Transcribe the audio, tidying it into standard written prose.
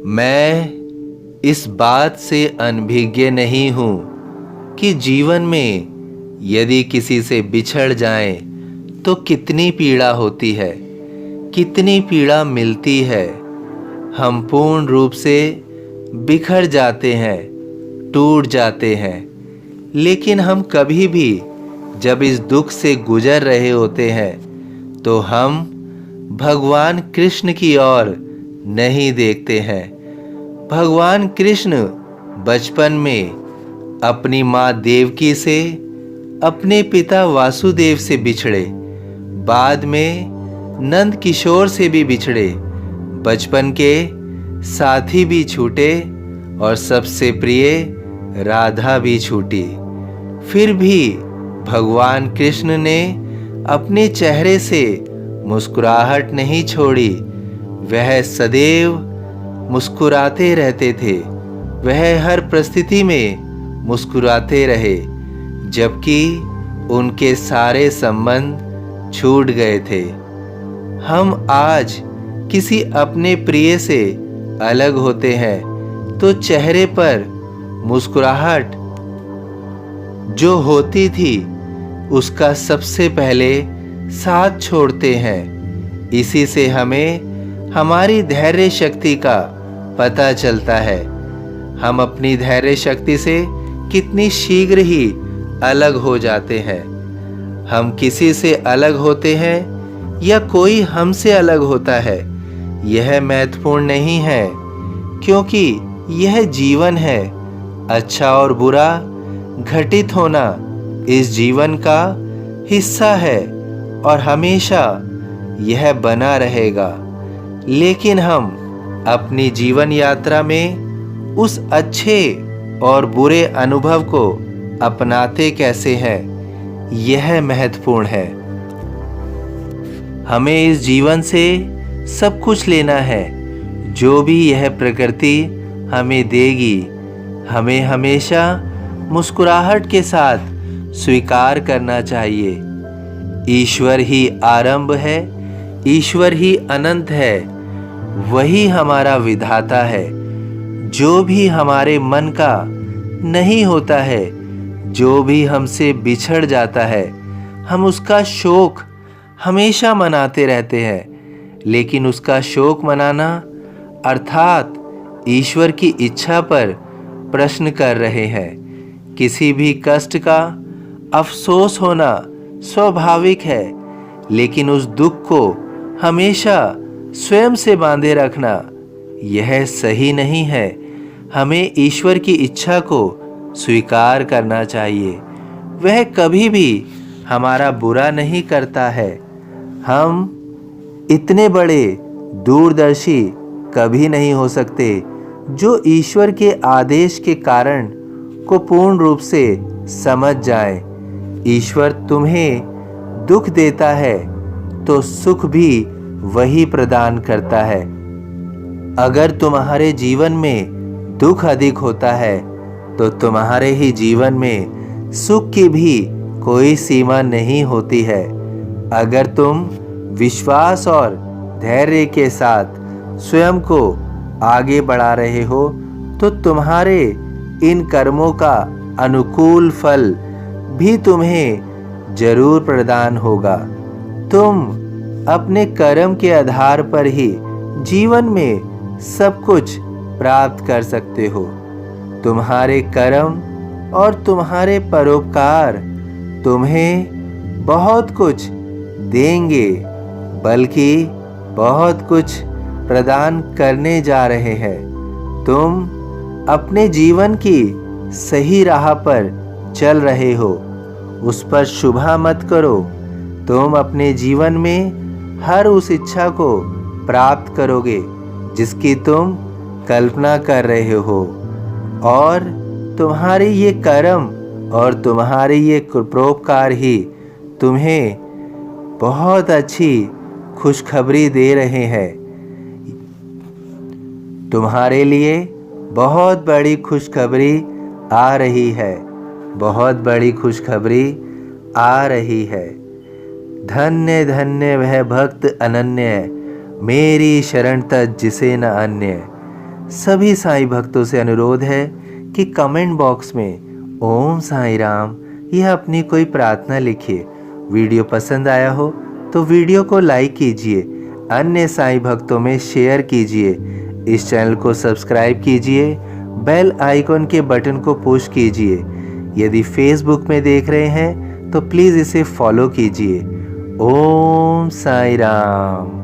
मैं इस बात से अनभिज्ञ नहीं हूँ कि जीवन में यदि किसी से बिछड़ जाएं तो कितनी पीड़ा होती है, कितनी पीड़ा मिलती है। हम पूर्ण रूप से बिखर जाते हैं, टूट जाते हैं, लेकिन हम कभी भी जब इस दुख से गुजर रहे होते हैं तो हम भगवान कृष्ण की ओर नहीं देखते हैं। भगवान कृष्ण बचपन में अपनी माँ देवकी से, अपने पिता वासुदेव से बिछड़े, बाद में नंद किशोर से भी बिछड़े, बचपन के साथी भी छूटे और सबसे प्रिय राधा भी छूटी। फिर भी भगवान कृष्ण ने अपने चेहरे से मुस्कुराहट नहीं छोड़ी। वह सदैव मुस्कुराते रहते थे, वह हर परिस्थिति में मुस्कुराते रहे, जबकि उनके सारे संबंध छूट गए थे। हम आज किसी अपने प्रिय से अलग होते हैं तो चेहरे पर मुस्कुराहट जो होती थी उसका सबसे पहले साथ छोड़ते हैं। इसी से हमें हमारी धैर्य शक्ति का पता चलता है। हम अपनी धैर्य शक्ति से कितनी शीघ्र ही अलग हो जाते हैं। हम किसी से अलग होते हैं या कोई हमसे अलग होता है, यह महत्वपूर्ण नहीं है, क्योंकि यह जीवन है। अच्छा और बुरा घटित होना इस जीवन का हिस्सा है और हमेशा यह बना रहेगा। लेकिन हम अपनी जीवन यात्रा में उस अच्छे और बुरे अनुभव को अपनाते कैसे हैं, यह महत्वपूर्ण है। हमें इस जीवन से सब कुछ लेना है, जो भी यह प्रकृति हमें देगी। हमें हमेशा मुस्कुराहट के साथ स्वीकार करना चाहिए। ईश्वर ही आरंभ है, ईश्वर ही अनंत है, वही हमारा विधाता है। जो भी हमारे मन का नहीं होता है, जो भी हमसे बिछड़ जाता है, हम उसका शोक हमेशा मनाते रहते हैं। लेकिन उसका शोक मनाना अर्थात ईश्वर की इच्छा पर प्रश्न कर रहे हैं। किसी भी कष्ट का अफसोस होना स्वाभाविक है, लेकिन उस दुख को हमेशा स्वयं से बांधे रखना यह सही नहीं है। हमें ईश्वर की इच्छा को स्वीकार करना चाहिए। वह कभी भी हमारा बुरा नहीं करता है। हम इतने बड़े दूरदर्शी कभी नहीं हो सकते जो ईश्वर के आदेश के कारण को पूर्ण रूप से समझ जाए। ईश्वर तुम्हें दुख देता है तो सुख भी वही प्रदान करता है। अगर तुम्हारे जीवन में दुख अधिक होता है तो तुम्हारे ही जीवन में सुख की भी कोई सीमा नहीं होती है। अगर तुम विश्वास और धैर्य के साथ स्वयं को आगे बढ़ा रहे हो तो तुम्हारे इन कर्मों का अनुकूल फल भी तुम्हें जरूर प्रदान होगा। तुम अपने कर्म के आधार पर ही जीवन में सब कुछ प्राप्त कर सकते हो। तुम्हारे कर्म और तुम्हारे परोपकार तुम्हें बहुत कुछ देंगे, बल्कि बहुत कुछ प्रदान करने जा रहे हैं। तुम अपने जीवन की सही राह पर चल रहे हो, उस पर शुभा मत करो। तुम अपने जीवन में हर उस इच्छा को प्राप्त करोगे जिसकी तुम कल्पना कर रहे हो, और तुम्हारे ये कर्म और तुम्हारे ये परोपकार ही तुम्हें बहुत अच्छी खुशखबरी दे रहे हैं। तुम्हारे लिए बहुत बड़ी खुशखबरी आ रही है, बहुत बड़ी खुशखबरी आ रही है। धन्य धन्य वह भक्त अनन्य, मेरी शरण तज जिसे न अन्य। सभी साईं भक्तों से अनुरोध है कि कमेंट बॉक्स में ओम साईं राम यह अपनी कोई प्रार्थना लिखिए। वीडियो पसंद आया हो तो वीडियो को लाइक कीजिए, अन्य साईं भक्तों में शेयर कीजिए, इस चैनल को सब्सक्राइब कीजिए, बेल आइकॉन के बटन को पुश कीजिए। यदि फेसबुक में देख रहे हैं तो प्लीज़ इसे फॉलो कीजिए। ओम साईं राम।